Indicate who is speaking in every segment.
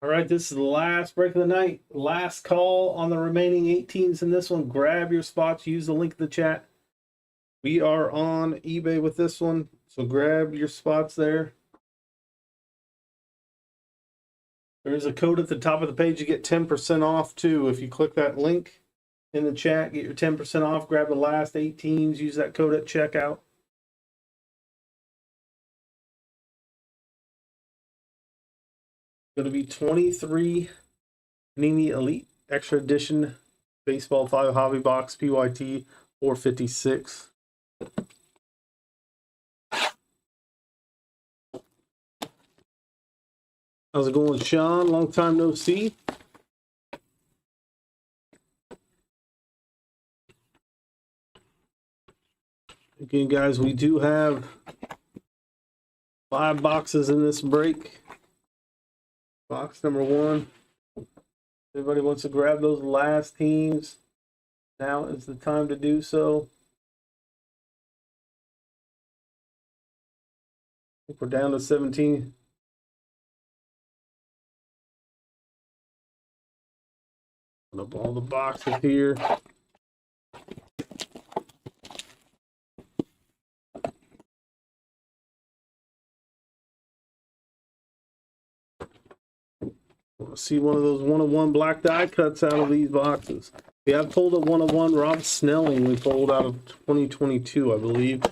Speaker 1: All right, this is the last break of the night. Last call on the remaining 8 teams in this one. Grab your spots. Use the link in the chat. We are on eBay with this one, so grab your spots there. There's a code at the top of the page. You get 10% off too. If you click that link in the chat, get your 10% off. Grab the last 8 teams. Use that code at checkout. Going to be 23 Panini Elite Extra Edition Baseball 5 Hobby Box PYT 456. How's it going, Sean? Long time no see. Again, guys, we do have 5 boxes in this break. Box number 1. Everybody wants to grab those last teams. Now is the time to do so. I think we're down to 17. Put up all the boxes here. Let's see one of those 101 black die cuts out of these boxes. We have pulled a 101 Rob Snelling. We pulled out of 2022, I believe.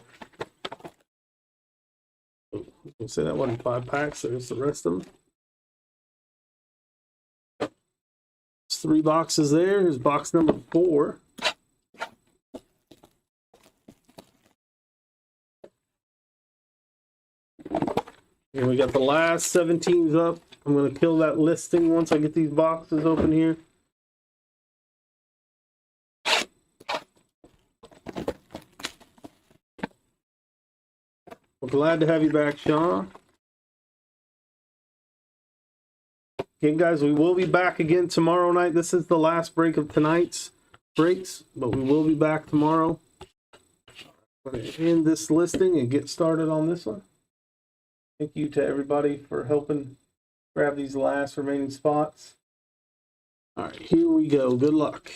Speaker 1: We'll say that wasn't 5 packs. There's the rest of them. There's 3 boxes there. Here's box number 4. And we got the last 7 teams up. I'm going to kill that listing once I get these boxes open here. We're glad to have you back, Sean. Okay, guys, we will be back again tomorrow night. This is the last break of tonight's breaks, but we will be back tomorrow. I'm going to end this listing and get started on this one. Thank you to everybody for helping grab these last remaining spots. All right, here we go. Good luck.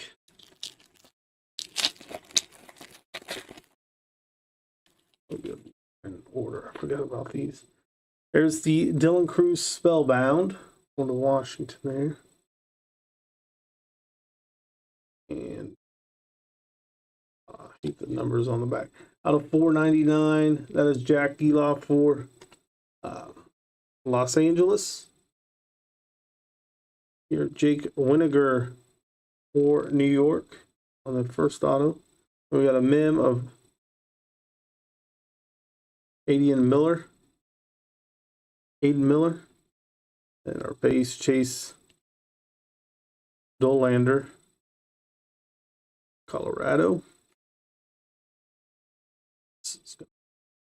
Speaker 1: In order. I forgot about these. There's the Dylan Cruz Spellbound on the Washington there. And I hate the numbers on the back. Out of 499, that is Jack Geloff for Los Angeles. Here, Jake Winiger for New York on the first auto. And we got a mem of Aiden Miller. And our base Chase Dollander, Colorado.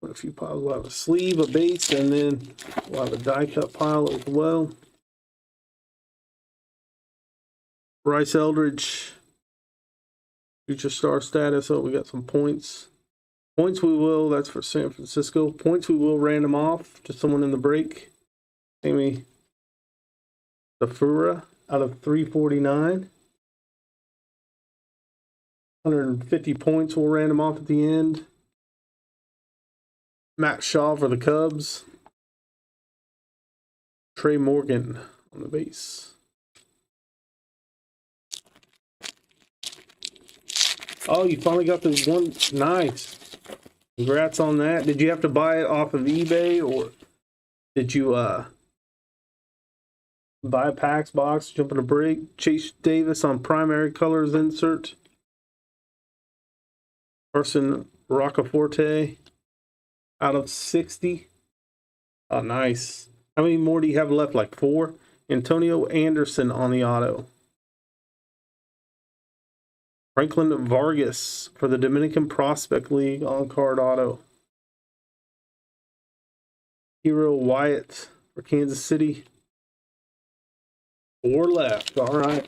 Speaker 1: Put a few piles. We'll have a sleeve, a base, and then we'll have a die cut pile as well. Bryce Eldridge, future star status. Oh, we got some points. Points we will, that's for San Francisco. Points we will random off to someone in the break. Amy Safura out of 349. 150 points we'll random off at the end. Matt Shaw for the Cubs. Trey Morgan on the base. Oh, you finally got this one. Nice. Congrats on that. Did you have to buy it off of eBay, or did you buy a packs box, jump in a break? Chase Davis on primary colors insert. Carson Roccaforte out of 60. Oh, nice. How many more do you have left? Like 4? Antonio Anderson on the auto. Franklin Vargas for the Dominican Prospect League on card auto. Hero Wyatt for Kansas City. 4 left. All right.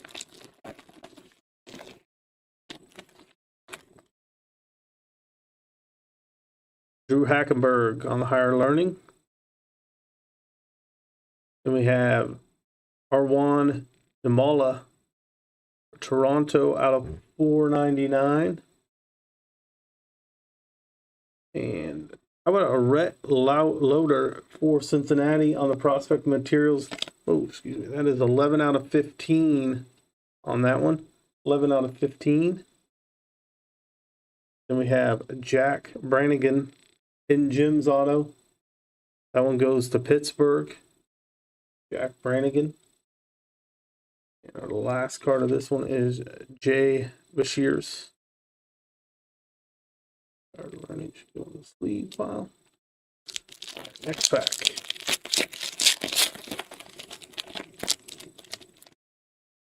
Speaker 1: Drew Hackenberg on the Higher Learning. Then we have Arwan Namala, Toronto out of 499. And how about a Rhett Loader for Cincinnati on the prospect materials? Oh, excuse me. That is 11 out of 15 on that one. 11 out of 15. Then we have Jack Brannigan, Hidden Gems auto. That one goes to Pittsburgh. Jack Brannigan. And our last card of this one is Jay Bashir's. Card learning should go in the sleeve file. Next pack.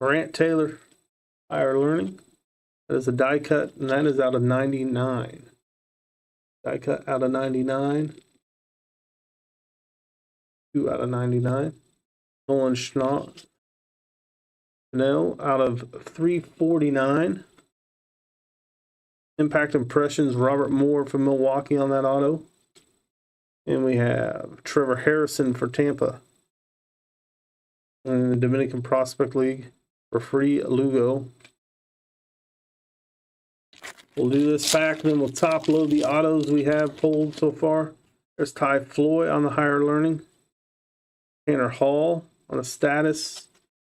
Speaker 1: Grant Taylor, Higher Learning. That is a die cut, and that is out of 99. Die cut out of 99. 2 out of 99. Nolan Schnell out of 349. Impact Impressions, Robert Moore from Milwaukee on that auto. And we have Trevor Harrison for Tampa. In the Dominican Prospect League for Free Lugo. We'll do this pack, then we'll top load the autos we have pulled so far. There's Ty Floyd on the Higher Learning. Tanner Hall on a status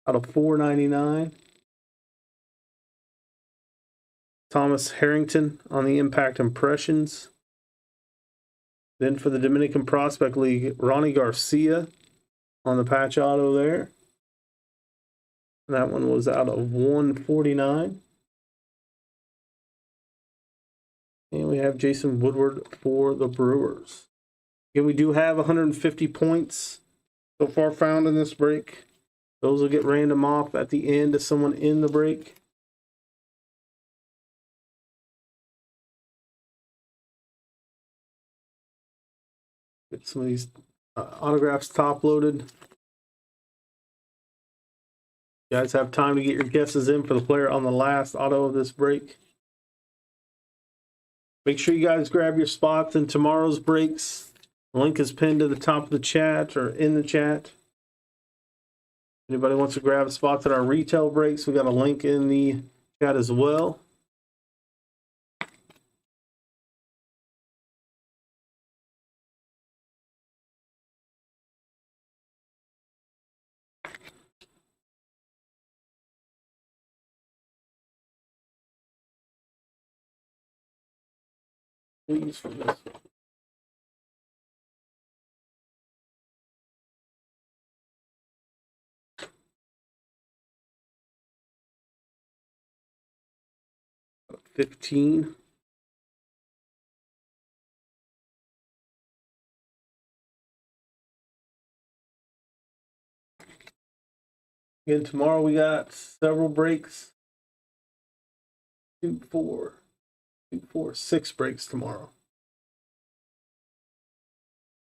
Speaker 1: out of 499. Thomas Harrington on the Impact Impressions. Then for the Dominican Prospect League, Ronnie Garcia on the patch auto there. And that one was out of 149. And we have Jason Woodward for the Brewers. Again, we do have 150 points so far found in this break. Those will get random off at the end of someone in the break. Get some of these autographs top loaded. You guys have time to get your guesses in for the player on the last auto of this break. Make sure you guys grab your spots in tomorrow's breaks. The link is pinned to the top of the chat or in the chat. Anybody wants to grab spots at our retail breaks, we got a link in the chat as well. Please for this. $15. Again, tomorrow we got several breaks. 6 breaks tomorrow.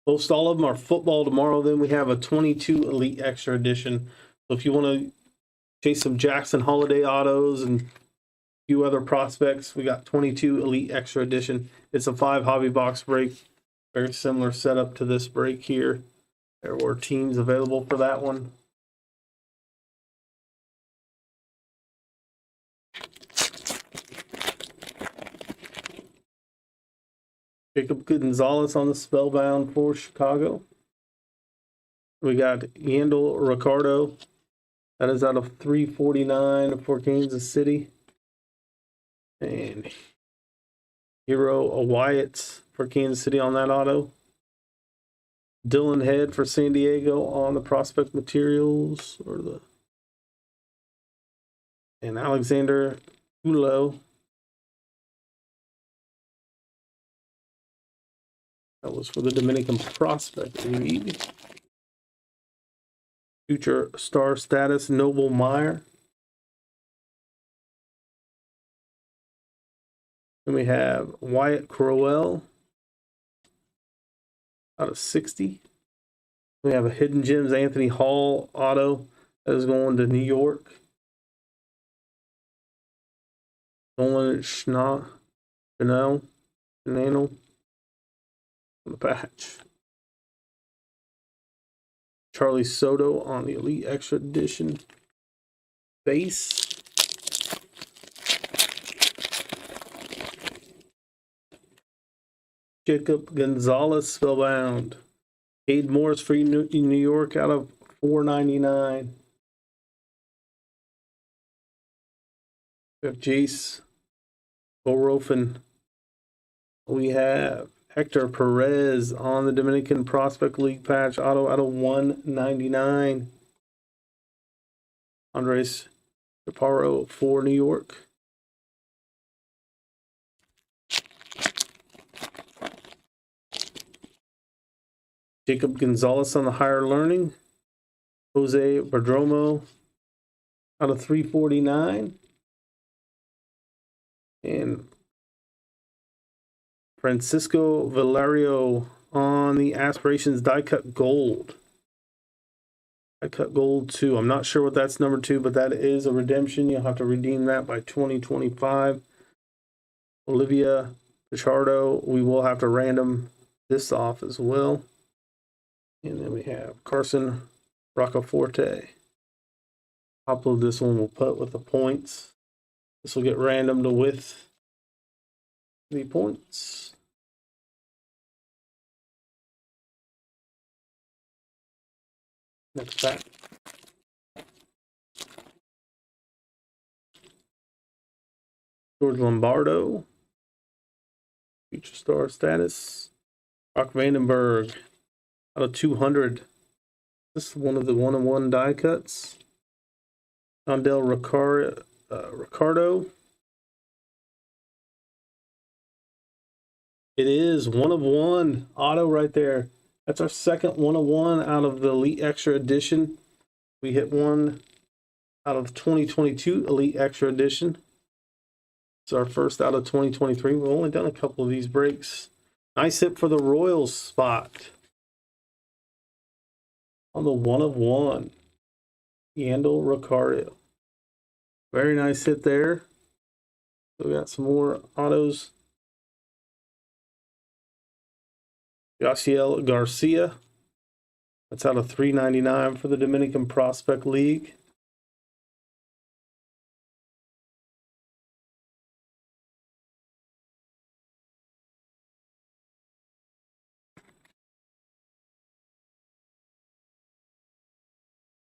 Speaker 1: Most all of them are football tomorrow. Then we have a 22 Elite Extra Edition. So if you want to chase some Jackson Holiday autos and a few other prospects, we got 22 Elite Extra Edition. It's a 5 hobby box break. Very similar setup to this break here. There were teams available for that one. Jacob Gonzalez on the Spellbound for Chicago. We got Yandel Ricardo. That is out of 349 for Kansas City. And Hero Wyatt for Kansas City on that auto. Dylan Head for San Diego on the prospect materials. And Alexander Hulo. That was for the Dominican Prospect League. Future star status, Noble Meyer. Then we have Wyatt Crowell out of 60. We have a Hidden Gems Anthony Hall auto that is going to New York. Nolan Schnell on the patch. Charlie Soto on the Elite Extra Edition base. Jacob Gonzalez, Spellbound. Cade Morris for New York out of $4.99. We have Jace Borofin. We have Hector Perez on the Dominican Prospect League patch. Auto out of $1.99. Andres Chaparro for New York. Jacob Gonzalez on the Higher Learning. Jose Perdomo out of $3.49. And Francisco Valerio on the Aspirations Die Cut Gold. Die Cut Gold 2. I'm not sure what that's number 2, but that is a redemption. You'll have to redeem that by 2025. Olivia Pichardo. We will have to random this off as well. And then we have Carson Roccaforte. Upload this one. We'll put with the points. This will get randomed with the points. Next pack. George Lombardo. Future star status. Brock Vandenberg. Out of 200. This is one of the 1-on-1 die cuts. Ondel Ricardo. It is 1-of-1 auto right there. That's our second 1-of-1 out of the Elite Extra Edition. We hit one out of 2022 Elite Extra Edition. It's our first out of 2023. We've only done a couple of these breaks. Nice hit for the Royals spot. On the 1-of-1. Yandel Ricardo. Very nice hit there. So we got some more autos. Yasiel Garcia. That's out of $3.99 for the Dominican Prospect League.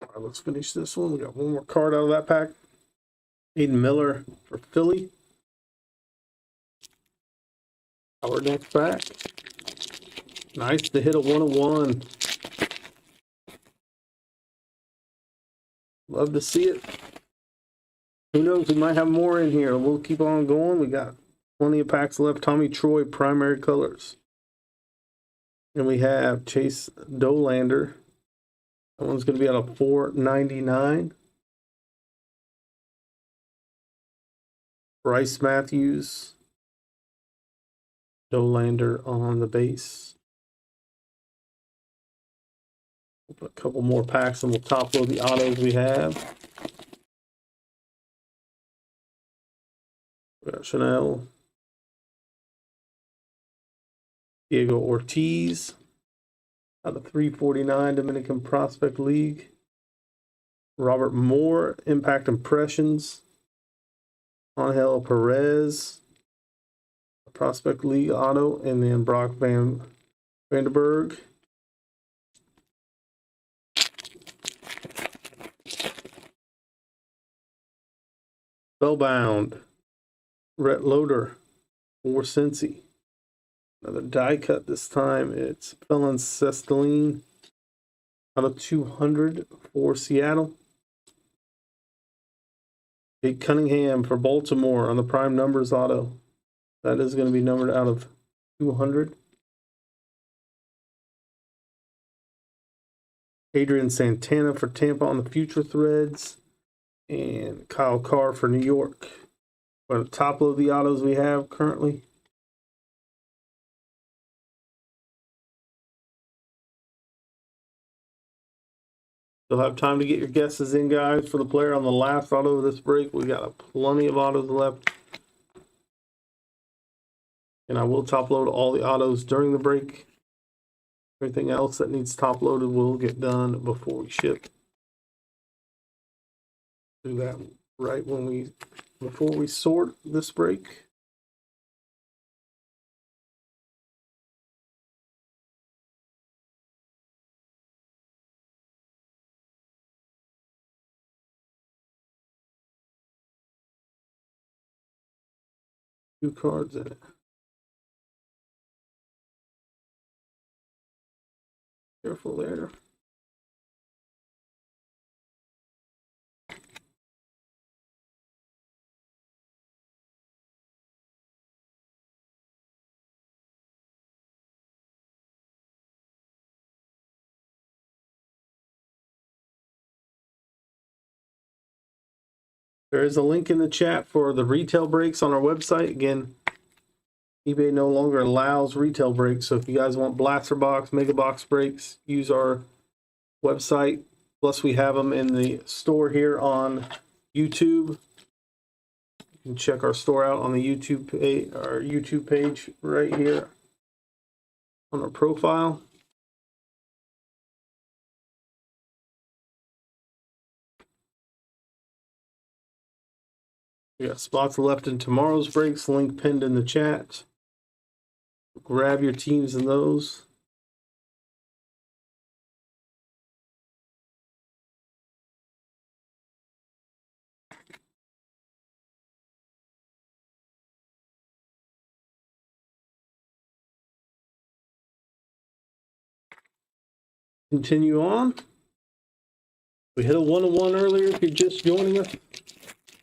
Speaker 1: All right, let's finish this one. We got one more card out of that pack. Aiden Miller for Philly. Our next pack. Nice to hit a 1-of-1. Love to see it. Who knows? We might have more in here. We'll keep on going. We got plenty of packs left. Tommy Troy, primary colors. And we have Chase Dolander. That one's going to be out of $4.99. Bryce Matthews. Dolander on the base. We'll put a couple more packs and we'll top load the autos we have. We got Chanel. Diego Ortiz. Out of $3.49 Dominican Prospect League. Robert Moore, Impact Impressions. Angel Perez, Prospect League auto, and then Brock Vandenberg. Spellbound, Rhett Loader, for Cincy. Another die cut this time. It's Felon Cesteline out of 200 for Seattle. Jake Cunningham for Baltimore on the Prime Numbers auto. That is going to be numbered out of 200. Adrian Santana for Tampa on the Future Threads. And Kyle Carr for New York. We're at the top of the autos we have currently. You'll have time to get your guesses in, guys, for the player on the last auto of this break. We got plenty of autos left. And I will top load all the autos during the break. Everything else that needs top loaded will get done before we ship. Do that right before we sort this break. Two cards in it. Careful there. There is a link in the chat for the retail breaks on our website. Again, eBay no longer allows retail breaks, so if you guys want blaster box, mega box breaks, use our website. Plus, we have them in the store here on YouTube. You can check our store out on the YouTube page right here on our profile. We got spots left in tomorrow's breaks, link pinned in the chat. Grab your teams in those. Continue on. We hit a 1-1 earlier. If you're just joining us,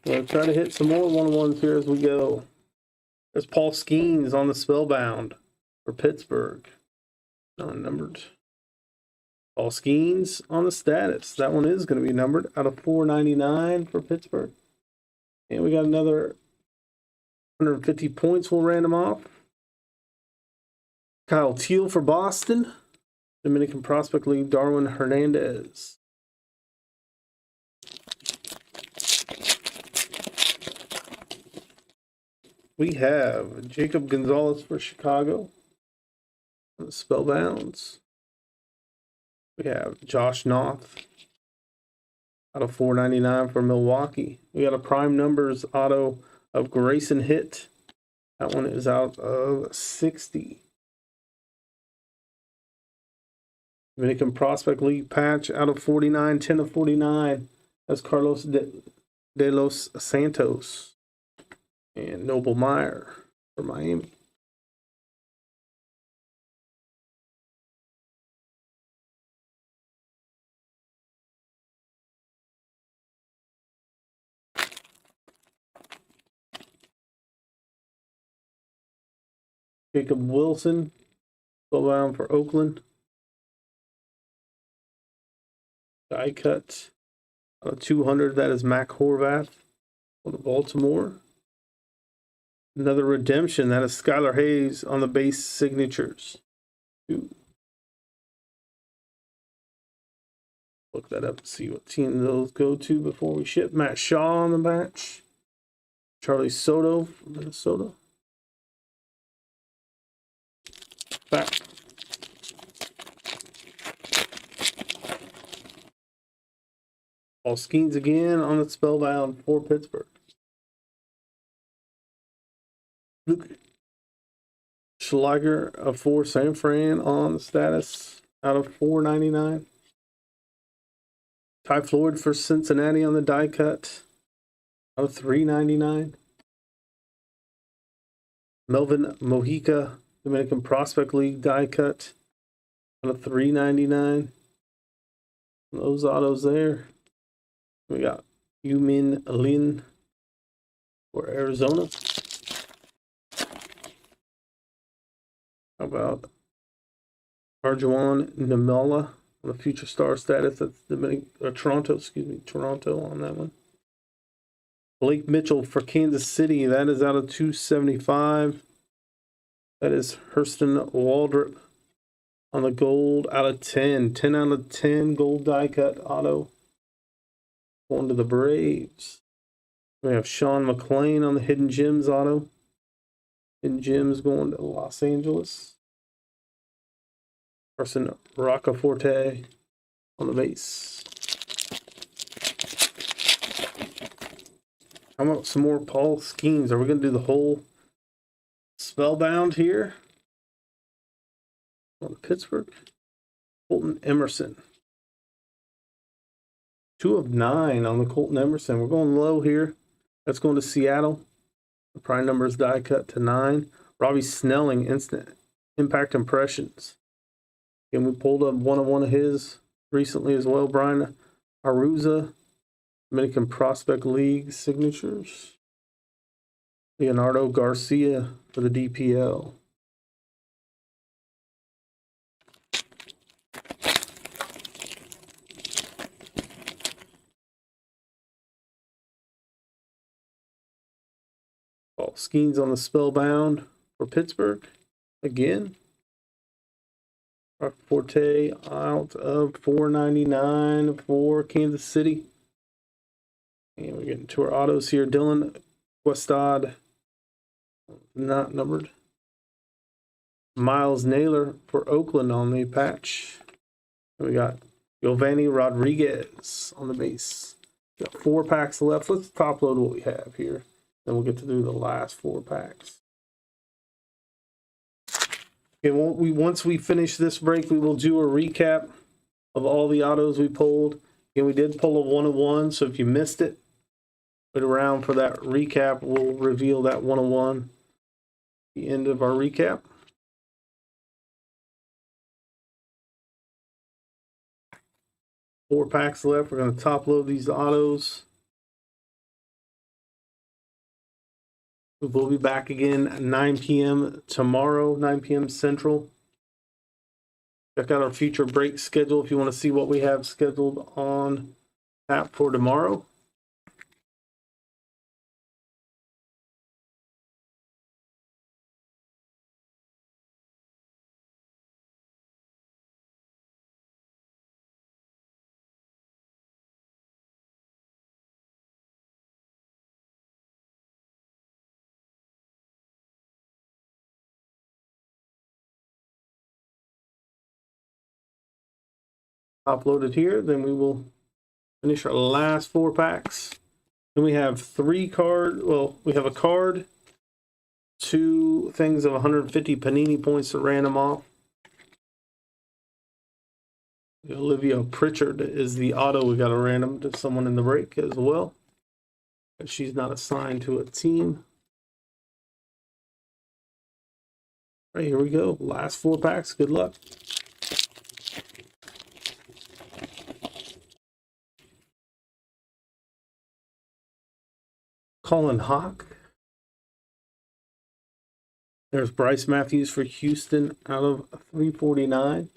Speaker 1: we'll try to hit some more 1-1s here as we go. There's Paul Skeens on the Spellbound for Pittsburgh. Unnumbered. Paul Skeens on the Status. That one is going to be numbered out of 499 for Pittsburgh. And we got another 150 points we'll random off. Kyle Teal for Boston. Dominican Prospect League, Darwin Hernandez. We have Jacob Gonzalez for Chicago. Spellbounds. We have Josh Noth out of 499 for Milwaukee. We got a prime numbers auto of Grayson Hitt. That one is out of 60. Dominican Prospect League patch out of 49, 10 of 49. That's Carlos de los Santos. And Noble Meyer for Miami. Jacob Wilson, spellbound for Oakland. Die cut out of 200. That is Mac Horvath for the Baltimore. Another redemption. That is Skylar Hayes on the base signatures. Look that up to see what team those go to before we ship. Matt Shaw on the match. Charlie Soto from Minnesota. Back. Paul Skeens again on the Spellbound for Pittsburgh. Luke Schlager for San Fran on the Status out of 499. Ty Floyd for Cincinnati on the die cut out of 399. Melvin Mojica, Dominican Prospect League die cut out of 399. Those autos there. We got Yumin Lin for Arizona. How about Arjuan Namela on the Future Star Status? That's Toronto on that one. Blake Mitchell for Kansas City. That is out of 275. That is Hurston Waldrop on the gold out of 10. 10 out of 10 gold die cut auto. Going to the Braves. We have Sean McClain on the Hidden Gems auto. Hidden Gems going to Los Angeles. Carson Roccaforte on the base. How about some more Paul Skeens? Are we going to do the whole Spellbound here? On Pittsburgh. Colton Emerson. 2 of 9 on the Colton Emerson. We're going low here. That's going to Seattle. The prime number is die cut to 9. Robbie Snelling, instant impact impressions. And we pulled up one of his recently as well. Brian Aruza, Dominican Prospect League signatures. Leonardo Garcia for the DPL. Paul Skeens on the Spellbound for Pittsburgh again. Forte out of $4.99 for Kansas City. And we're getting to our autos here. Dylan Questad, not numbered. Miles Naylor for Oakland on the patch. And we got Giovanni Rodriguez on the base. Got 4 packs left. Let's top load what we have here. Then we'll get to do the last 4 packs. Okay, once we finish this break, we will do a recap of all the autos we pulled. And we did pull a 101, so if you missed it, wait around for that recap. We'll reveal that 101 at the end of our recap. Four packs left. We're going to top load these autos. We'll be back again at 9 p.m. tomorrow, 9 p.m. Central. Check out our future break schedule if you want to see what we have scheduled on tap for tomorrow. Uploaded here, then we will finish our last 4 packs. Then we have 3 cards. Well, we have a card, 2 things of 150 Panini points to random off. Olivia Pritchard is the auto. We got a random to someone in the break as well. But she's not assigned to a team. All right, here we go. Last 4 packs. Good luck. Colin Hawk. There's Bryce Matthews for Houston out of 349.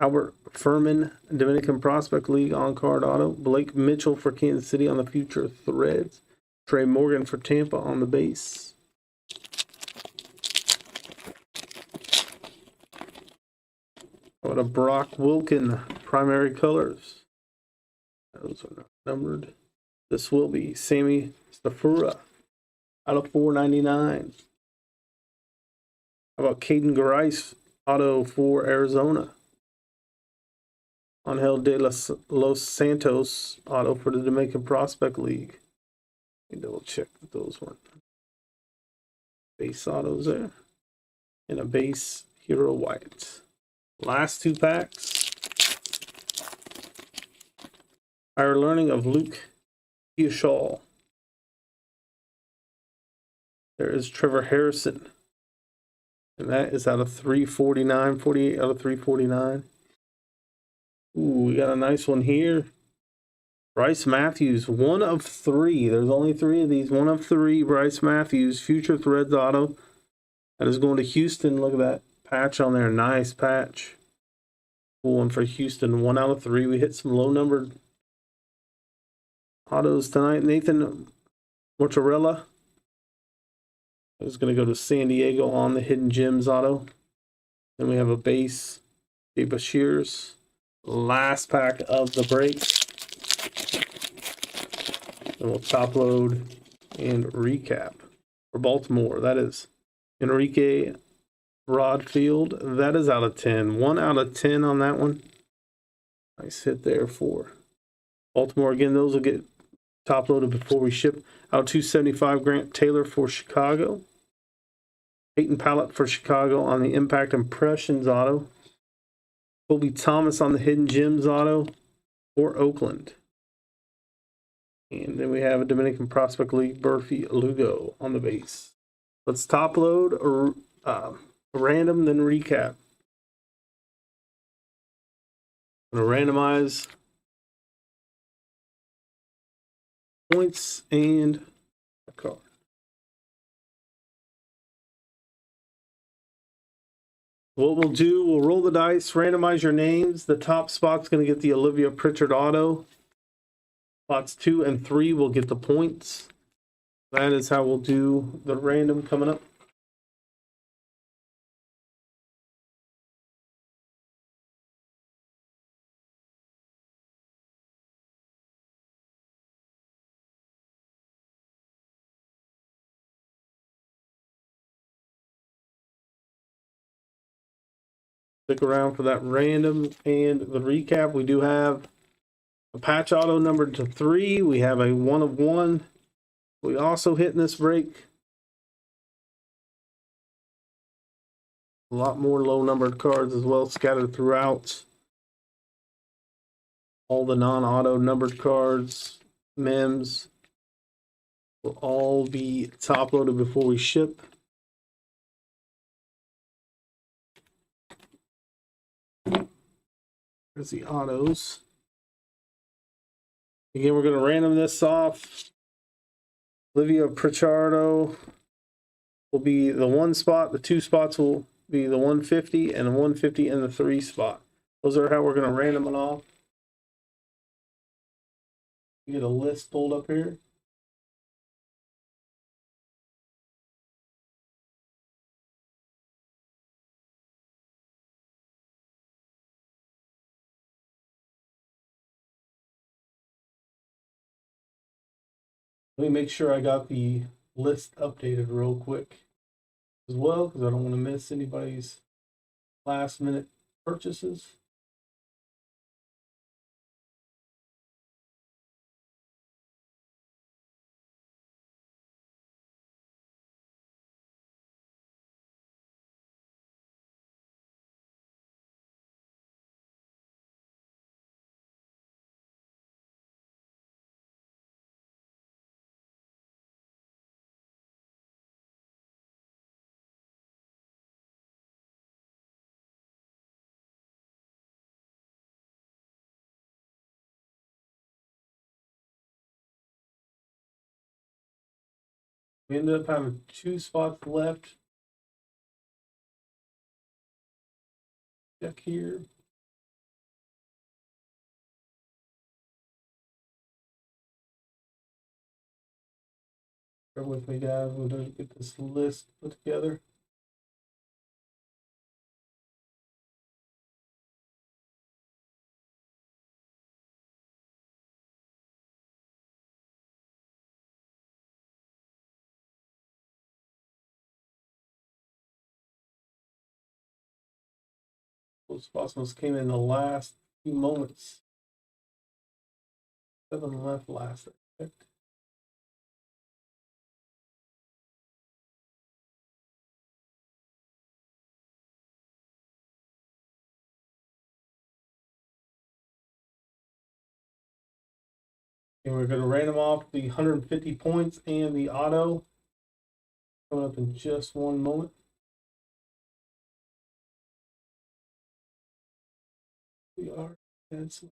Speaker 1: Albert Furman, Dominican Prospect League on-card auto. Blake Mitchell for Kansas City on the future threads. Trey Morgan for Tampa on the base. What a Brock Wilken primary colors. Those are not numbered. This will be Sammy Stafura out of 499. How about Caden Grice auto for Arizona? Angel de Los Santos auto for the Dominican Prospect League. Let me double check that those weren't base autos there. And a base Hero White. Last 2 packs. Higher learning of Luke Shaw. There is Trevor Harrison. And that is out of 349, 48 out of 349. Ooh, we got a nice one here. Bryce Matthews, 1 of 3. There's only 3 of these. 1 of 3, Bryce Matthews, Future Threads auto. That is going to Houston. Look at that patch on there. Nice patch. Cool one for Houston. 1 out of 3. We hit some low-numbered autos tonight. Nathan Mortarella is going to go to San Diego on the Hidden Gems auto. Then we have a base, Dave Bashir's. Last pack of the break. Then we'll top load and recap for Baltimore. That is Enrique Rod Field. That is out of 10. 1 out of 10 on that one. Nice hit there for Baltimore. Again, those will get top loaded before we ship. Out 275, Grant Taylor for Chicago. Peyton Pallet for Chicago on the Impact Impressions auto. Colby Thomas on the Hidden Gems auto for Oakland. And then we have a Dominican Prospect League, Burfy Lugo on the base. Let's top load or random, then recap. I'm going to randomize points and a card. What we'll do, we'll roll the dice, randomize your names. The top spot's going to get the Olivia Pritchard auto. Spots 2 and 3 will get the points. That is how we'll do the random coming up. Stick around for that random and the recap. We do have a patch auto numbered to 3. We have a 1 of 1. We also hit in this break a lot more low numbered cards as well, scattered throughout. All the non-auto numbered cards, mems, will all be top loaded before we ship. There's the autos. Again, we're going to random this off. Olivia Pritchardo will be the 1 spot. The 2 spots will be the 150 and the 150 and the 3 spot. Those are how we're going to random it off. You get a list pulled up here. Let me make sure I got the list updated real quick as well, because I don't want to miss anybody's last minute purchases. We ended up having 2 spots left. Check here. Bear with me, guys. We'll get this list put together. Those spots must came in the last few moments. 7 left last, I checked. And we're going to random off the 150 points and the auto. Coming up in just 1 moment. We are canceling.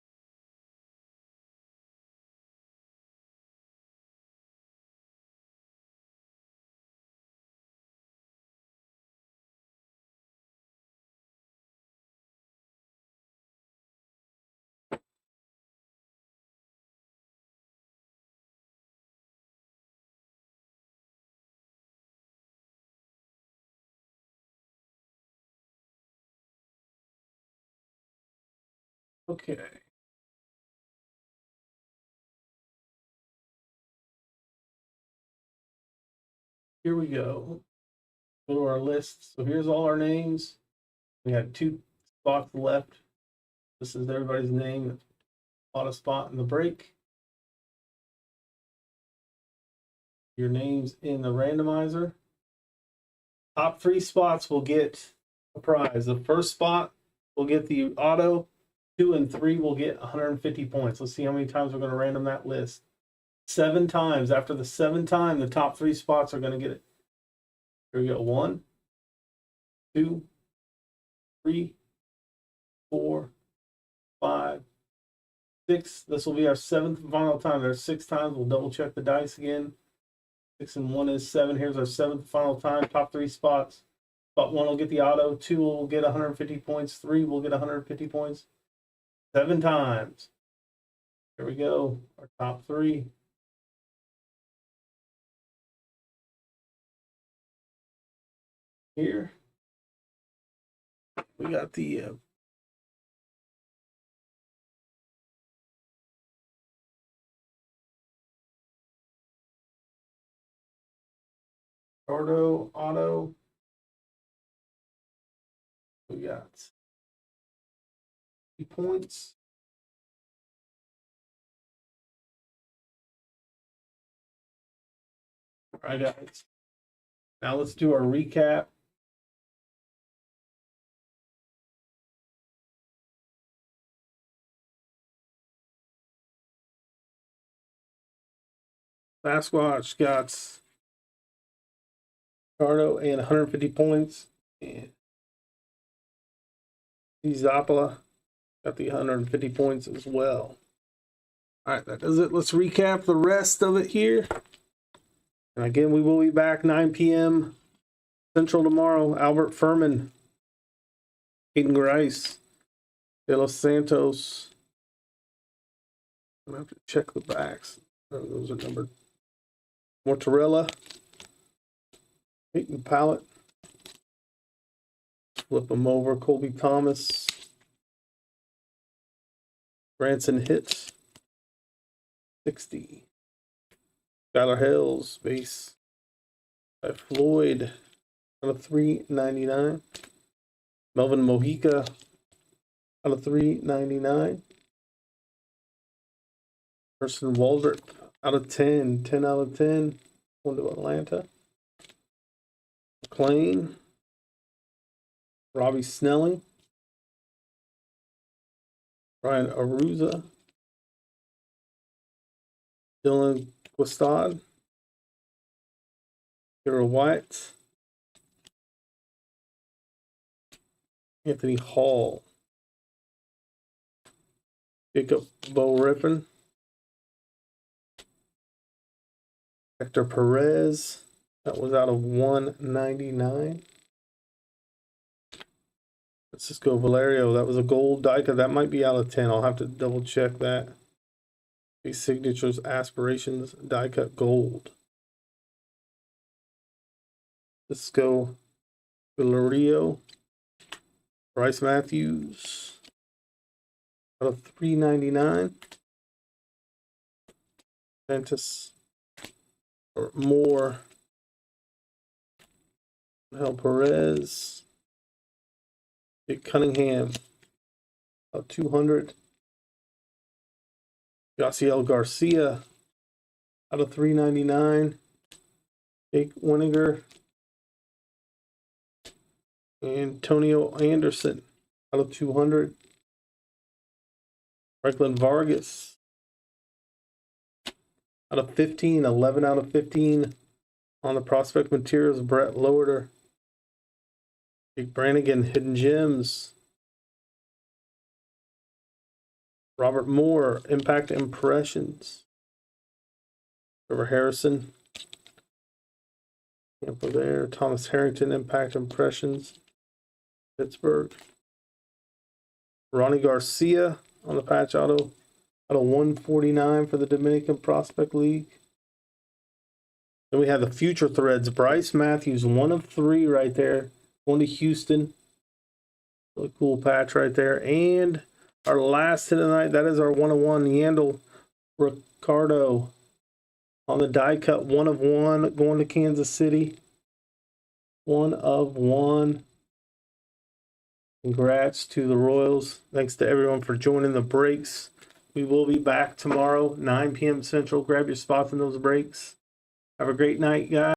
Speaker 1: Okay. Here we go. Go to our list. So here's all our names. We have 2 spots left. This is everybody's name that bought a spot in the break. Your name's in the randomizer. Top 3 spots will get a prize. The first spot will get the auto. 2 and 3 will get 150 points. Let's see how many times we're going to random that list. 7 times. After the 7th time, the top 3 spots are going to get it. Here we go. 1, 2, 3, 4, 5, 6. This will be our 7th and final time. There's 6 times. We'll double check the dice again. 6 and 1 is 7. Here's our 7th final time. Top 3 spots. Spot 1 will get the auto. 2 will get 150 points. 3 will get 150 points. 7 times. Here we go. Our top 3. Here we got the auto. We got 3 points. All right, guys. Now let's do our recap. Sasquatch got Cardo and 150 points. And Zapala got the 150 points as well. All right, that does it. Let's recap the rest of it here. And again, we will be back 9 p.m. Central tomorrow. Albert Furman, Aiden Grice, De Los Santos. I'm going to have to check the backs. Those are numbered. Mortarella, Peyton Pallet, flip them over. Colby Thomas, Branson Hits, 60. Skylar Hills, base by Floyd, out of 399. Melvin Mojica, out of 399. Person Waldrop, out of 10, 10 out of 10, going to Atlanta. McLean, Robbie Snelling, Ryan Aruza, Dylan Quistad, Kira White, Anthony Hall, Jacob Bo Rippin, Hector Perez, that was out of 199. Francisco Valerio, that was a gold die cut. That might be out of 10. I'll have to double check that. These signatures, aspirations, die cut gold. Cisco Valerio, Bryce Matthews, out of 399. Ventus or more. Mel Perez, Jake Cunningham, out 200. Yasiel Garcia, out of 399. Jake Winiger, Antonio Anderson, out of 200. Franklin Vargas, out of 15, 11 out of 15 on the prospect materials. Brett Lowerder, Jake Brannigan, Hidden Gems. Robert Moore, Impact Impressions. Trevor Harrison, Tampa there. Thomas Harrington, Impact Impressions, Pittsburgh. Ronnie Garcia on the patch auto, out of 149 for the Dominican Prospect League. Then we have the future threads. Bryce Matthews, 1 of 3 right there, going to Houston. Really cool patch right there. And our last hit of the night, that is our 101 Yandel Ricardo on the die cut, 1 of 1, going to Kansas City. 1 of 1. Congrats to the Royals. Thanks to everyone for joining the breaks. We will be back tomorrow, 9 p.m. Central. Grab your spots in those breaks. Have a great night, guys.